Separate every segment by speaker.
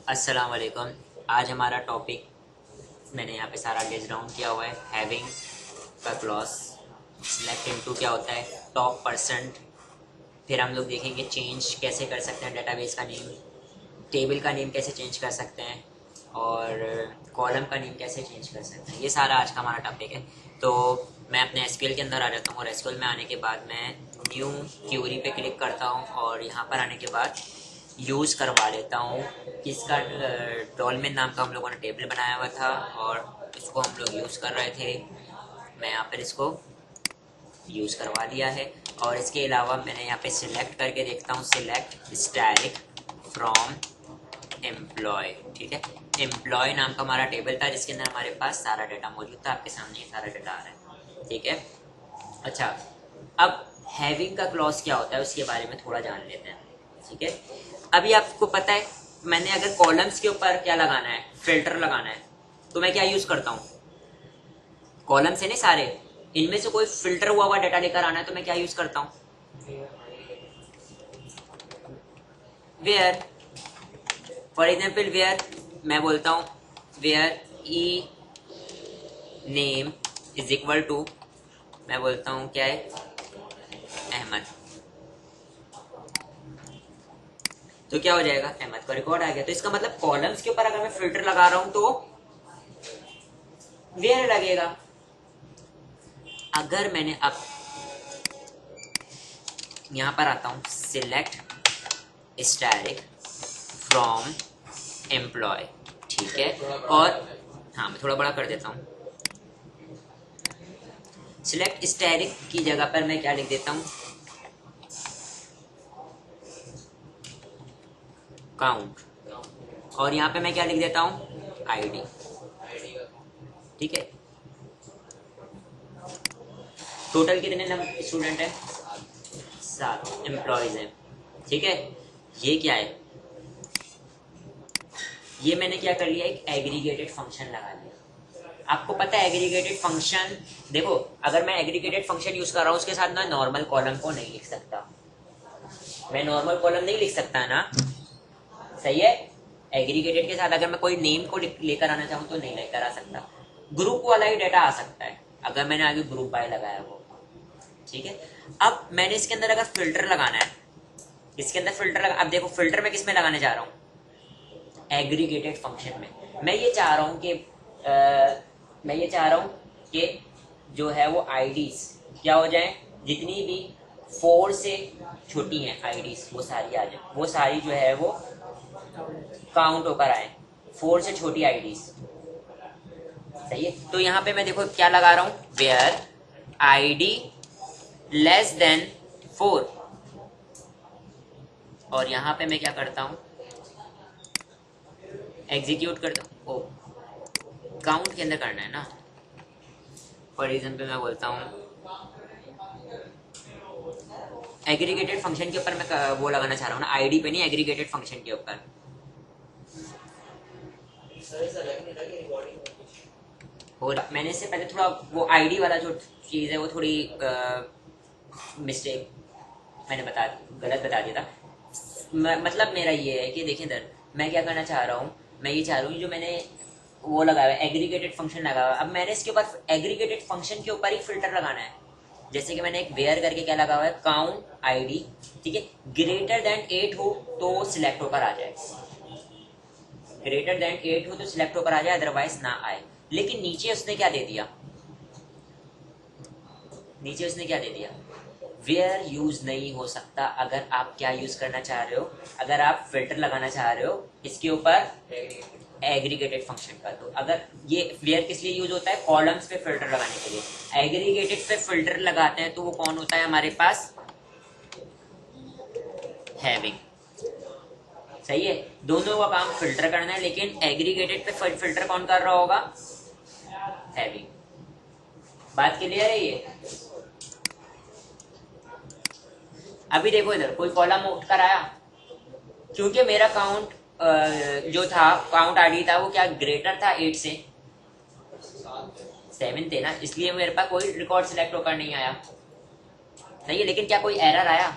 Speaker 1: अस्सलाम वालेकुम। आज हमारा टॉपिक मैंने यहाँ पे सारा लिस्ट डाउन किया हुआ है। हैविंग का क्लॉज, सिलेक्ट इनटू क्या होता है, टॉप परसेंट। फिर हम लोग देखेंगे चेंज कैसे कर सकते हैं, डेटाबेस का नेम, टेबल का नेम कैसे चेंज कर सकते हैं और कॉलम का नेम कैसे चेंज कर सकते हैं। ये सारा आज का हमारा टॉपिक है। तो मैं अपने एसक्यूएल के अंदर आ जाता हूँ और एसक्यूएल में आने के बाद मैं न्यू क्यूरी पे क्लिक करता हूँ और यहाँ पर आने के बाद यूज़ करवा लेता हूँ। किसका, डॉलमेन नाम का हम लोगों ने टेबल बनाया हुआ था और इसको हम लोग यूज़ कर रहे थे। मैं यहाँ पर इसको यूज़ करवा लिया है और इसके अलावा मैंने यहाँ पे सिलेक्ट करके देखता हूँ, सिलेक्ट स्टैटिक फ्रॉम एम्प्लॉय। ठीक है, एम्प्लॉय नाम का हमारा टेबल था जिसके अंदर हमारे पास सारा डाटा मौजूद था। आपके सामने ये सारा डाटा आ रहा है। ठीक है, अच्छा, अब हैविंग का क्लॉज क्या होता है उसके बारे में थोड़ा जान लेते हैं। ठीक है, अभी आपको पता है मैंने अगर कॉलम्स के ऊपर क्या लगाना है, फिल्टर लगाना है, तो मैं क्या यूज करता हूँ, कॉलम्स है ना सारे, इनमें से कोई फिल्टर हुआ हुआ डाटा लेकर आना है तो मैं क्या यूज करता हूँ, वेयर। फॉर एग्जाम्पल वेयर, मैं बोलता हूँ where ename is equal to, मैं बोलता हूँ क्या है, अहमद। तो क्या हो जाएगा, अहमद का रिकॉर्ड आ गया। तो इसका मतलब कॉलम्स के ऊपर अगर मैं फिल्टर लगा रहा हूं तो वेयर लगेगा। अगर मैंने अब यहां पर आता हूं, सिलेक्ट स्टैटिक फ्रॉम एम्प्लॉय, ठीक है, और हाँ मैं थोड़ा बड़ा कर देता हूं। सिलेक्ट स्टैटिक की जगह पर मैं क्या लिख देता हूं, काउंट, और यहां पे मैं क्या लिख देता हूं, आईडी। ठीक है, टोटल कितने स्टूडेंट है, 7 एम्प्लॉयज हैं। ठीक है, ये क्या है, ये मैंने क्या कर लिया, एक एग्रीगेटेड फंक्शन लगा लिया। आपको पता है एग्रीगेटेड फंक्शन, देखो अगर मैं एग्रीगेटेड फंक्शन यूज कर रहा हूं उसके साथ मैं नॉर्मल कॉलम को नहीं लिख सकता, मैं नॉर्मल कॉलम नहीं लिख सकता ना, सही है। एग्रीगेटेड के साथ अगर मैं कोई नेम को लेकर आना चाहूँ तो नहीं लेकर आ सकता, ग्रुप वाला ही डाटा आ सकता है अगर मैंने आगे ग्रुप बाय लगाया वो। ठीक है, अब मैंने इसके अंदर अगर फिल्टर लगाना है, इसके अंदर फिल्टर लगा, अब देखो फिल्टर मैं किस में लगाने जा रहा हूँ, एग्रीगेटेड फंक्शन में। मैं ये चाह रहा हूँ कि मैं ये चाह रहा हूँ कि जो है वो आईडीज क्या हो जाए, जितनी भी 4 से छोटी हैं आईडीज वो सारी आ जाए, वो सारी जो है वो काउंट होकर आए, 4 से छोटी आईडीज। सही है, तो यहाँ पे मैं देखो क्या लगा रहा हूँ, वेयर आईडी लेस देन 4, और यहाँ पे मैं क्या करता हूँ, एग्जीक्यूट करता हूँ। ओ, काउंट के अंदर करना है ना। फॉर एग्जाम्पल मैं बोलता हूँ एग्रीगेटेड फंक्शन के ऊपर मैं वो लगाना चाह रहा हूँ ना, आईडी पे नहीं, एग्रीगेटेड फंक्शन के ऊपर। और मैंने इससे पहले थोड़ा वो आईडी वाला जो चीज़ है वो थोड़ी मिस्टेक मैंने गलत बता दिया था। मतलब मेरा ये है कि देखें इधर मैं क्या करना चाह रहा हूँ, मैं ये चाह रहा हूँ जो मैंने वो लगाया एग्रीगेटेड फंक्शन लगाया, अब मैंने इसके ऊपर एग्रीगेटेड फंक्शन के ऊपर ही फिल्टर लगाना है। जैसे कि मैंने एक वेयर करके क्या लगा हुआ है, काउंट आईडी, ठीक है, ग्रेटर देन 8 हो तो सिलेक्ट होकर आ जाए, ग्रेटर देन 8 हो तो सिलेक्ट होकर आ जाए, अदरवाइज ना आए। लेकिन नीचे उसने क्या दे दिया, नीचे उसने क्या दे दिया, वेयर यूज नहीं हो सकता। अगर आप क्या यूज करना चाह रहे हो, अगर आप फिल्टर लगाना चाह रहे हो इसके ऊपर एग्रीगेटेड फंक्शन का, तो अगर ये वेयर किस लिए यूज होता है, कॉलम्स पे फिल्टर लगाने के लिए। एग्रीगेटेड पे फिल्टर लगाते हैं तो वो कौन होता है हमारे पास, हैविंग। सही है, दोनों का काम फिल्टर करना है, लेकिन एग्रीगेटेड पे फिल्टर कौन कर रहा होगा, हैविंग। बात क्लियर है ये। अभी देखो इधर कोई कॉलम उठकर आया, क्योंकि मेरा काउंट जो था, काउंट आईडी था वो क्या ग्रेटर था 8 से, 7 थे ना, इसलिए मेरे पास कोई रिकॉर्ड सिलेक्ट होकर नहीं आया। सही है, लेकिन क्या कोई एरर आया,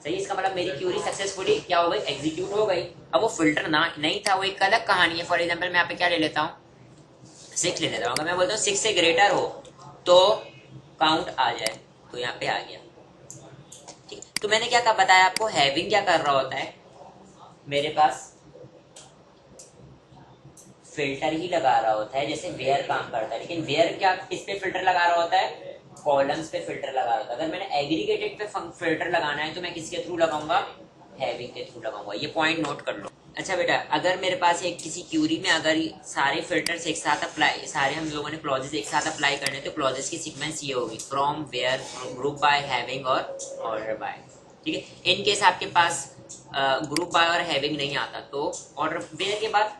Speaker 1: सही, इसका मतलब मेरी क्यूरी सक्सेसफुली क्या हो गई, एग्जीक्यूट हो गई। अब वो फिल्टर ना नहीं था, वो एक अलग कहानी है। फॉर एग्जाम्पल मैं यहाँ पे क्या ले लेता हूँ, 6 ले लेता हूँ। अगर मैं बोलता हूँ 6 से ग्रेटर हो तो काउंट आ जाए, तो यहाँ पे आ गया। ठीक, तो मैंने क्या बताया आपको, हैविंग क्या कर रहा होता है, मेरे पास फिल्टर ही लगा रहा होता है, जैसे वेयर काम करता है। लेकिन वेयर क्या किस पे फिल्टर लगा रहा होता है, कॉलम्स पे फिल्टर लगा रहा होता है। अगर मैंने एग्रीगेटेड पे फिल्टर लगाना है तो मैं किसके थ्रू लगाऊंगा, हैविंग के थ्रू लगाऊंगा। ये पॉइंट नोट कर लो। अच्छा बेटा, अगर मेरे पास एक किसी क्यूरी में अगर सारे फिल्टर्स एक साथ अप्लाई, सारे हम लोगों ने क्लॉजेस एक साथ अप्लाई करने, तो क्लॉजेस की सीक्वेंस ये होगी, from, where, group by, having और ऑर्डर बाय। ठीक है, इन केस आपके पास ग्रुप बाय और हैविंग नहीं आता तो ऑर्डर, वेयर के बाद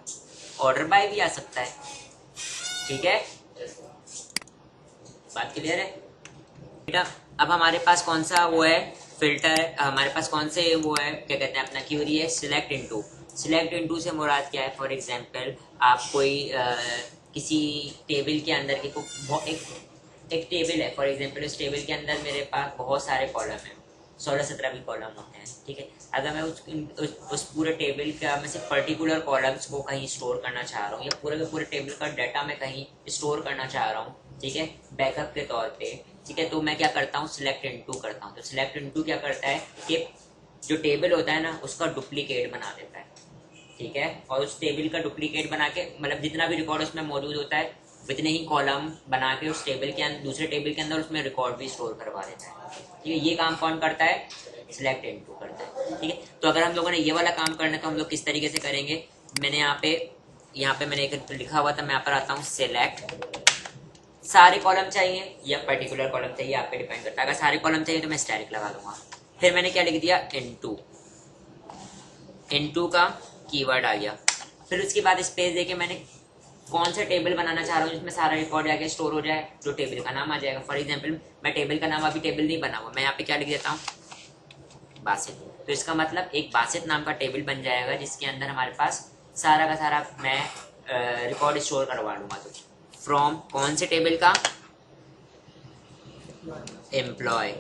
Speaker 1: ऑर्डर बाय भी आ सकता है। ठीक है, बात क्लियर है बेटा। अब हमारे पास कौन सा वो है फिल्टर, हमारे पास कौन से वो है, क्या कहते हैं, अपना क्यूरी है सिलेक्ट इनटू। सिलेक्ट इनटू से मुराद क्या है, फॉर एग्जांपल आप कोई किसी टेबल के अंदर के एक टेबल है, फॉर एग्जांपल उस टेबल के अंदर मेरे पास बहुत सारे कॉलम है, 16-17 भी कॉलम होते हैं। ठीक है, अगर मैं उस पूरे टेबल का मैं सिर्फ पर्टिकुलर कॉलम्स को कहीं स्टोर करना चाह रहा हूँ, या पूरे के पूरे टेबल का डाटा मैं कहीं स्टोर करना चाह रहा हूँ, ठीक है, बैकअप के तौर पे, ठीक है, तो मैं क्या करता हूँ, सिलेक्ट इनटू करता हूँ। तो सिलेक्ट इनटू क्या करता है कि जो टेबल होता है ना उसका डुप्लीकेट बना देता है। ठीक है, और उस टेबल का डुप्लीकेट बना के, मतलब जितना भी रिकॉर्ड उसमें मौजूद होता है उतने ही कॉलम बना के उस टेबल के अंदर, दूसरे टेबल के अंदर उसमें रिकॉर्ड भी स्टोर करवा देता है। ठीक है, ये काम कौन करता है, सिलेक्ट इनटू करता है। ठीक है, तो अगर हम लोगों ने ये वाला काम करना है तो हम लोग किस तरीके से करेंगे, मैंने यहाँ पे मैंने एक लिखा हुआ था, मैं यहाँ पर आता हूँ, सिलेक्ट, सारे कॉलम चाहिए या पर्टिकुलर कॉलम चाहिए, आप पे डिपेंड करता है। अगर सारे कॉलम चाहिए तो मैं स्टैटिक लगा दूंगा। फिर मैंने क्या लिख दिया, इनटू, इनटू का कीवर्ड आ गया। फिर उसके बाद स्पेस देके मैंने कौन सा टेबल बनाना चाह रहा हूँ जिसमें सारा रिकॉर्ड आगे स्टोर हो जाए, जो टेबल का नाम आ जाएगा। फॉर एग्जाम्पल मैं टेबल का नाम, अभी टेबल नहीं बना हुआ, मैं यहाँ पे क्या लिख देता हूँ, बासित। तो इसका मतलब एक बासित नाम का टेबल बन जाएगा जिसके अंदर हमारे पास सारा का सारा मैं रिकॉर्ड स्टोर करवा लूंगा। तो फ्रॉम कौन से टेबल का, एम्प्लॉय।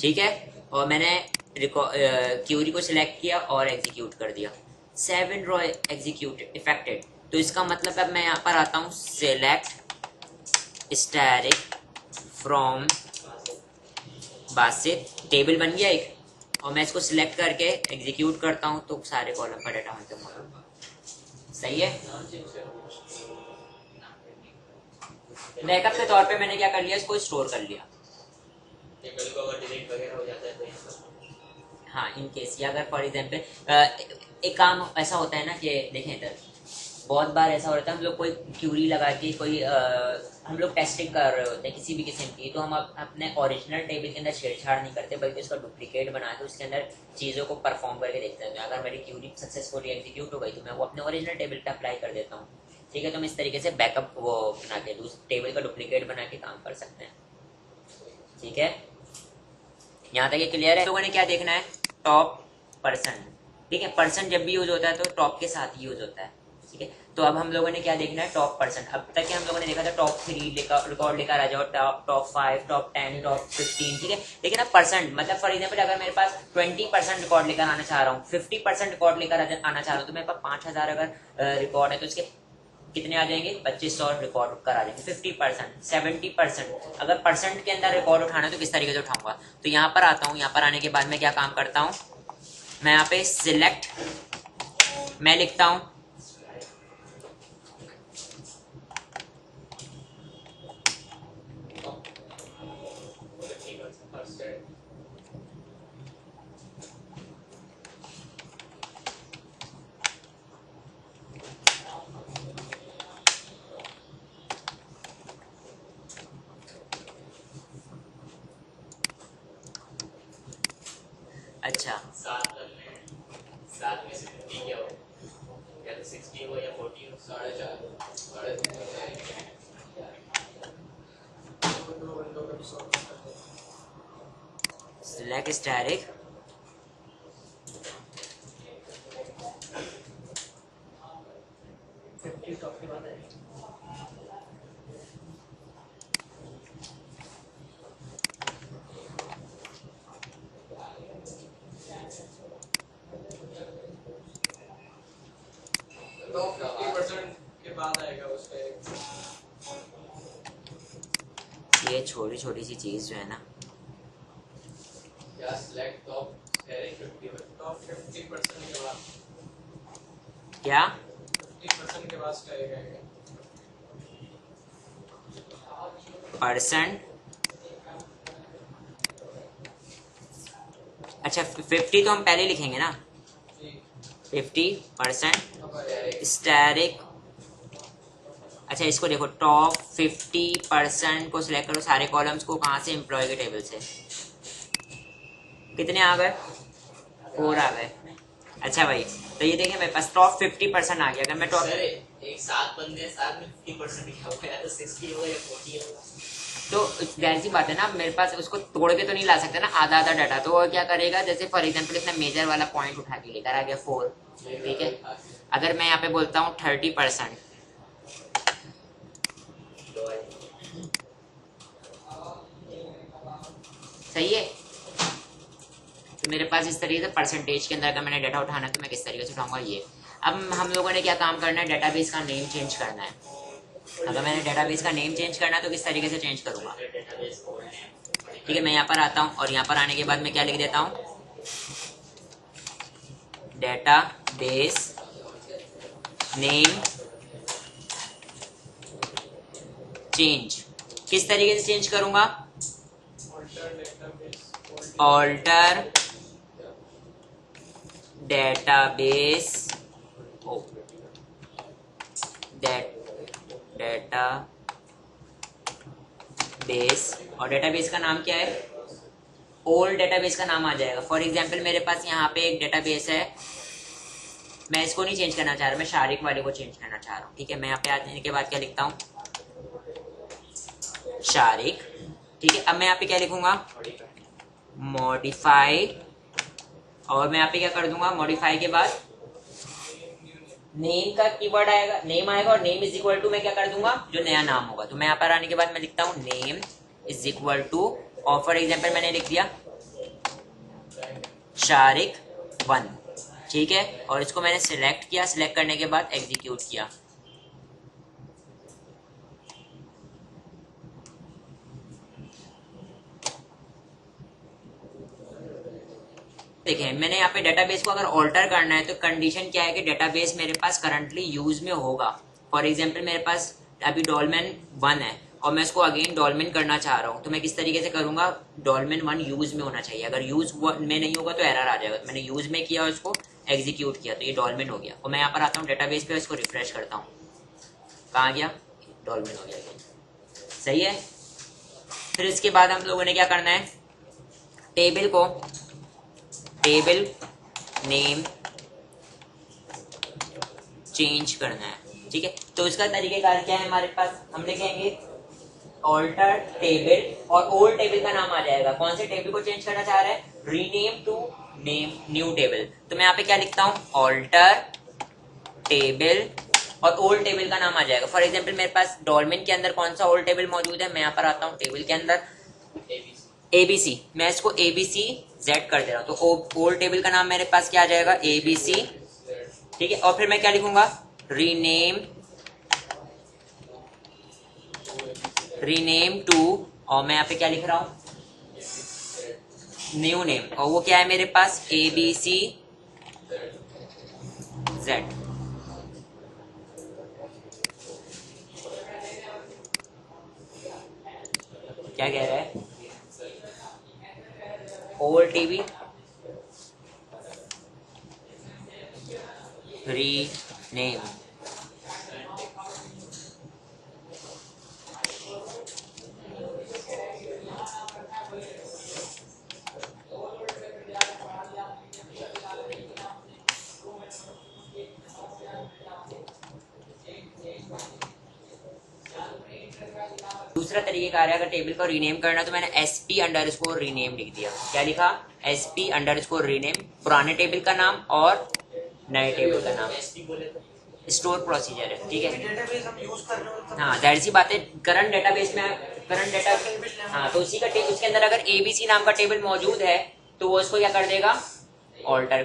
Speaker 1: ठीक है, और मैंने क्यूरी को सिलेक्ट किया और एग्जीक्यूट कर दिया, 7 रो एग्जीक्यूट इफेक्टेड। तो इसका मतलब अब मैं यहाँ पर आता हूँ, select static from Basit, table बन गया एक, और मैं इसको सिलेक्ट करके एग्जीक्यूट करता हूँ तो सारे कॉलम का डाटा हमसे मौजूद। सही है, बैकअप के तौर पे मैंने क्या कर लिया, इसको स्टोर कर लिया। टेबल को अगर डिलीट वगैरह हो जाता है तो हाँ, इन केस, या अगर फॉर एग्जाम्पल एक काम ऐसा होता है ना कि देखें इधर, बहुत बार ऐसा होता है हम लोग कोई क्यूरी लगा के कोई हम लोग टेस्टिंग कर रहे होते हैं किसी भी किस्म की, तो हम अपने ओरिजिनल टेबल के अंदर छेड़छाड़ नहीं करते, बल्कि उसका डुप्लीकेट बना के उसके अंदर चीज़ों को परफॉर्म करके देखते हैं। अगर मेरी क्यूरी सक्सेसफुली एग्जीक्यूट हो गई तो मैं वो अपने ओरिजिनल टेबल पे अप्लाई कर देता हूँ। ठीक है, तो हम इस तरीके से बैकअप वो बना के उस टेबल का डुप्लीकेट बना के काम कर सकते हैं। ठीक है, यहाँ तक ये क्लियर है। लोगों ने क्या देखना है, टॉप परसेंट। ठीक है, परसेंट जब भी यूज होता है तो टॉप के साथ ही यूज होता है। ठीक है, तो अब हम लोगों ने क्या देखना है, टॉप परसेंट। अब तक हम लोगों ने देखा था टॉप 3 रिकॉर्ड लेकर आ जाओ, टॉप 5, टॉप 10, टॉप 15। ठीक है, लेकिन अब परसेंट मतलब फॉर एग्जाम्पल अगर मेरे पास 20% रिकॉर्ड लेकर आना चाह रहा हूँ, 50% रिकॉर्ड लेकर आना चाह रहा हूँ, तो मेरे पास 5000 अगर रिकॉर्ड है तो इसके कितने आ जाएंगे, 2500 रिकॉर्ड करा देंगे। 50%, 70%, अगर परसेंट के अंदर रिकॉर्ड उठाना है तो किस तरीके से उठाऊंगा। तो यहाँ पर आता हूँ, यहाँ पर आने के बाद मैं क्या काम करता हूँ, मैं यहाँ पे सिलेक्ट, मैं लिखता हूँ अच्छा 7 में से 50 क्या हो, या तो 60 हो या 40 हो, 4.5 सिलेक्ट स्टैटिक
Speaker 2: टॉप 50% के बाद आएगा उसका एक।
Speaker 1: ये छोटी छोटी सी चीज जो है ना,
Speaker 2: या सिलेक्ट टॉप 50% के बाद,
Speaker 1: क्या
Speaker 2: 50% के बाद करेगा ये।
Speaker 1: परसेंट, अच्छा 50 तो हम पहले लिखेंगे ना, 50% स्टैटिक। अच्छा इसको देखो, टॉप 50% को सिलेक्ट करो, सारे कॉलम्स को, कहाँ से, एम्प्लॉय के टेबल से। कितने आ गए? 4 आ गए। अच्छा भाई, तो ये देखें मेरे पास टॉप 50% आ गया। अगर मैं टॉप
Speaker 3: एक 7 बंदे साथ में 50% लिखा हुआ है तो 60 होगा या 40 होगा?
Speaker 1: तो जाहिर सी बात है ना, मेरे पास उसको तोड़ के तो नहीं ला सकते ना आधा आधा डाटा। तो वो क्या करेगा, जैसे फॉर एग्जांपल इसने मेजर वाला पॉइंट उठा के लेकर आ गया 4, ठीक है। अगर मैं यहाँ पे बोलता हूँ 30%, सही है। तो मेरे पास इस तरीके से परसेंटेज के अंदर अगर मैंने डाटा उठाना है तो मैं किस तरीके से उठाऊंगा ये। अब हम लोगों ने क्या काम करना है, डेटाबेस का नेम चेंज करना है। अगर मैंने डेटाबेस का नेम चेंज करना है तो किस तरीके से चेंज करूंगा, ठीक है। मैं यहाँ पर आता हूँ और यहाँ पर आने के बाद मैं क्या लिख देता हूँ, डेटाबेस नेम चेंज। किस तरीके से चेंज करूंगा, ऑल्टर डेटाबेस, डेटाबेस, और डेटाबेस का नाम क्या है, ओल्ड डेटाबेस का नाम आ जाएगा। फॉर एग्जांपल मेरे पास यहाँ पे एक डेटाबेस है, मैं इसको नहीं चेंज करना चाह रहा, मैं शारिक वाले को चेंज करना चाह रहा हूँ, ठीक है। मैं यहाँ पे आने के बाद क्या लिखता हूँ, शारिक, ठीक है। अब मैं यहाँ पे क्या लिखूंगा, मॉडिफाई, और मैं यहाँ पे क्या कर दूंगा, मॉडिफाई के बाद नेम का कीवर्ड आएगा, नेम आएगा, और नेम इज इक्वल टू मैं क्या कर दूंगा, जो नया नाम होगा। तो मैं यहाँ पर आने के बाद मैं लिखता हूँ नेम इज इक्वल टू, और फॉर एग्जाम्पल मैंने लिख दिया शारिक 1, ठीक है। और इसको मैंने सिलेक्ट किया, सिलेक्ट करने के बाद एग्जीक्यूट किया। देखें मैंने यहाँ पे डेटाबेस को अगर ऑल्टर करना है तो कंडीशन क्या है कि डेटाबेस मेरे पास करंटली यूज में होगा। फॉर एग्जांपल मेरे पास अभी डॉलमेन 1 है और मैं इसको अगेन डॉलमेन करना चाह रहा हूँ, तो मैं किस तरीके से करूंगा, डॉलमेन 1 यूज में होना चाहिए। अगर यूज में नहीं होगा तो एरर आ जाएगा। तो मैंने यूज में किया और इसको एग्जीक्यूट किया तो ये डॉलमेन हो गया। और मैं यहाँ पर आता हूँ डेटाबेस पे, इसको रिफ्रेश करता हूँ, कहाँ गया, डॉलमेन हो गया, सही है। फिर इसके बाद हम लोगों ने क्या करना है, टेबल को, टेबल नेम चेंज करना है, ठीक है। तो इसका तरीकेकार क्या है हमारे पास, हम लिखेंगे ऑल्टर टेबल, और ओल्ड टेबल का नाम आ जाएगा। कौन से टेबल को चेंज करना चाह रहे हैं, rename to name new table. तो मैं यहाँ पे क्या लिखता हूँ, ऑल्टर टेबल, और ओल्ड टेबल का नाम आ जाएगा। फॉर एग्जाम्पल मेरे पास डॉलमेन के अंदर कौन सा ओल्ड टेबल मौजूद है, मैं यहाँ पर आता हूँ टेबल के अंदर ABC, मैं इसको ABC Z कर दे रहा हूँ। तो ओल्ड टेबल का नाम मेरे पास क्या आ जाएगा, ABC, ठीक है। और फिर मैं क्या लिखूंगा, रीनेम टू, और मैं यहाँ पे क्या लिख रहा हूँ, न्यू नेम, और वो क्या है मेरे पास, ABC Z। क्या कह रहा है, ओल्ड टीवी रीनेम, दूसरा तरीका अगर टेबल को रीनेम करना तो मैंने SP अंडरस्कोर रीनेम लिख दिया। क्या लिखा, SP अंडरस्कोर रीनेम, पुराने टेबल का नाम और नए टेबल का नाम, स्टोर प्रोसीजर है, ठीक है। हाँ जाहिर सी बात है, करंट डेटाबेस में, करंट डेटा, हाँ तो उसी का उसके अंदर अगर ABC नाम का टेबल मौजूद है तो वो उसको क्या कर देगा, ऑल्टर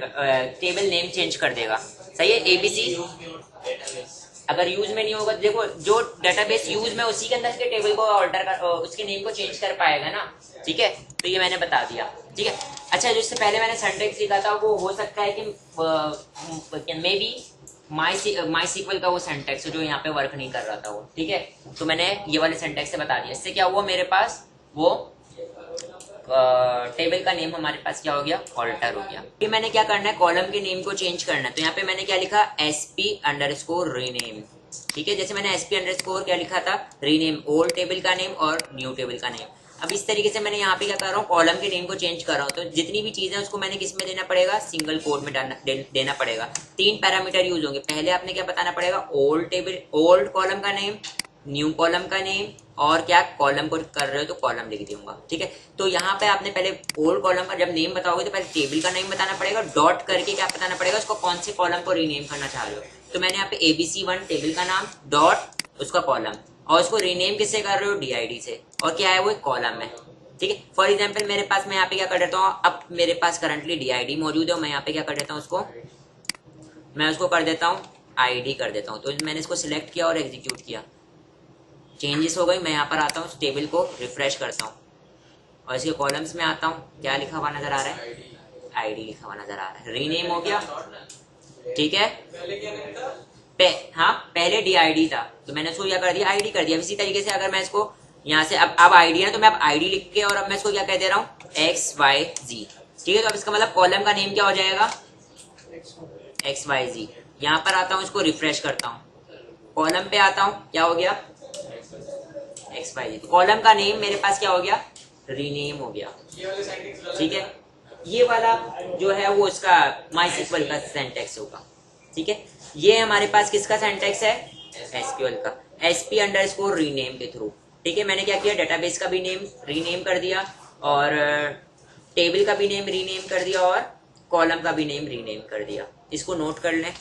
Speaker 1: टेबल नेम चेंज कर देगा। सही है, ABC।
Speaker 3: Use me database.
Speaker 1: अगर यूज में नहीं होगा, देखो जो डेटाबेस यूज में उसी के अंदर के टेबल को ऑल्टर कर, उसके नेम को चेंज कर पाएगा ना, ठीक है। तो ये मैंने बता दिया, ठीक है। अच्छा, जो इससे पहले मैंने सिंटैक्स लिखा था वो हो सकता है कि मे बी माई सीक्वल का वो सिंटैक्स जो यहाँ पे वर्क नहीं कर रहा था वो, ठीक है। तो मैंने ये वाले सिंटैक्स से बता दिया। इससे क्या हुआ, मेरे पास वो टेबल का नेम हमारे पास क्या हो गया, ऑल्टर हो गया। फिर मैंने क्या करना है, कॉलम के नेम को चेंज करना है। तो यहाँ पे मैंने क्या लिखा, SP_rename, ठीक है। जैसे मैंने SP_ क्या लिखा था, रीनेम, ओल्ड टेबल का नेम और न्यू टेबल का नेम। अब इस तरीके से मैंने यहाँ पे क्या कर रहा हूँ, कॉलम के नेम को चेंज कर रहा हूँ। तो जितनी भी चीजें उसको मैंने किस में देना पड़ेगा, सिंगल कोड में देना पड़ेगा। 3 पैरामीटर यूज होंगे। पहले आपने क्या बताना पड़ेगा, ओल्ड कॉलम का नेम, न्यू कॉलम का नेम, और क्या कॉलम को कर रहे हो तो कॉलम लिख दूंगा, ठीक है। तो यहाँ पे आपने पहले ओल्ड कॉलम का जब नेम बताओगे तो पहले टेबल का नेम बताना पड़ेगा, डॉट करके क्या बताना पड़ेगा, उसको कौन से कॉलम को रीनेम करना चाह रहे हो। तो मैंने यहाँ पे ABC1 टेबल का नाम, डॉट उसका कॉलम, और उसको रीनेम किससे कर रहे हो, DID से, और क्या है वो एक कॉलम है, ठीक है। फॉर एग्जाम्पल मेरे पास, मैं यहाँ पे क्या कर देता हूँ, अब मेरे पास करंटली DID मौजूद है, मैं यहाँ पे क्या कर देता हूँ, मैं उसको कर देता हूँ ID कर देता हूँ। तो मैंने इसको सिलेक्ट किया और एग्जीक्यूट किया, चेंजेस हो गई। मैं यहाँ पर आता हूँ, टेबल को रिफ्रेश करता हूँ और इसके कॉलम्स में आता हूँ, क्या लिखा हुआ नजर आ रहा है, ID लिखा हुआ नजर आ रहा है, रीनेम हो गया, ठीक है।
Speaker 2: पहले क्या नहीं था,
Speaker 1: हाँ पहले DID था, तो मैंने इसको क्या कर दिया, ID कर दिया। इसी तरीके से अगर मैं इसको यहाँ से अब ID है ना, तो मैं अब ID लिख के और अब मैं इसको क्या कह दे रहा हूँ, XYZ, ठीक है। तो अब इसका मतलब कॉलम का नेम क्या हो जाएगा, XYZ। यहाँ पर आता हूँ, इसको रिफ्रेश करता हूँ, कॉलम पे आता हूँ, क्या हो गया, XYZ। कॉलम का नेम मेरे पास क्या हो गया, रीनेम हो गया,
Speaker 2: ये वाले सेंटेंस
Speaker 1: ठीक है। ये वाला जो है वो इसका MySQL का सिंटैक्स होगा, ठीक है। ये हमारे पास किसका सिंटैक्स है, SQL का, SP_rename के थ्रू, ठीक है। मैंने क्या किया, डेटाबेस का भी नेम रीनेम कर दिया और टेबल का भी नेम रीनेम कर दिया और कॉलम का भी नेम रीनेम कर दिया। इसको नोट कर लें।